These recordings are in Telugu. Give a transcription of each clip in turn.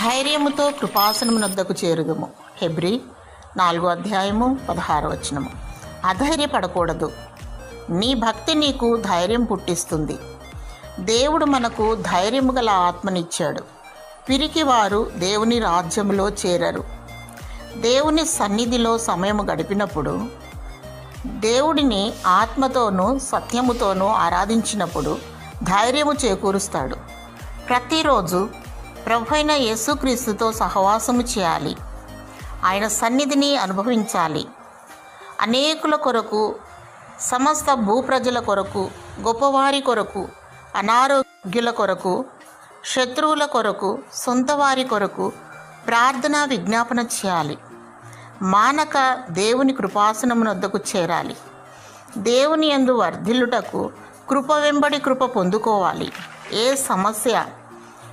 ధైర్యముతో కృపాసనమునొద్దకు చేరుదుము. హెబ్రీ 4:16. అధైర్యపడకూడదు. నీ భక్తి నీకు ధైర్యం పుట్టిస్తుంది. దేవుడు మనకు ధైర్యము గల ఆత్మనిచ్చాడు. పిరికివారు దేవుని రాజ్యములో చేరరు. దేవుని సన్నిధిలో సమయము గడిపినప్పుడు, దేవుడిని ఆత్మతోనూ సత్యముతోనూ ఆరాధించినప్పుడు ధైర్యము చేకూరుస్తాడు. ప్రతిరోజు ప్రభువైన యేసుక్రీస్తుతో సహవాసము చేయాలి. ఆయన సన్నిధిని అనుభవించాలి. అనేకుల కొరకు, సమస్త భూప్రజల కొరకు, గొప్పవారి కొరకు, అనారోగ్యుల కొరకు, శత్రువుల కొరకు, సొంతవారి కొరకు ప్రార్థన విజ్ఞాపన చేయాలి. మానక దేవుని కృపాసనమునొద్దకు చేరాలి. దేవుని యందు వర్ధిల్లుటకు కృప వెంబడి కృప పొందుకోవాలి. ఏ సమస్య,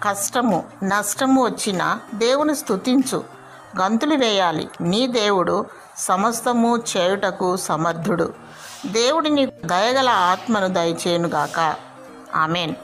కష్టము, నష్టము వచ్చినా దేవుని స్తుతించు, గంతులు వేయాలి. నీ దేవుడు సమస్తము చేయుటకు సమర్థుడు. దేవుడిని దయగల ఆత్మను దయచేయునుగాక. ఆమెన్.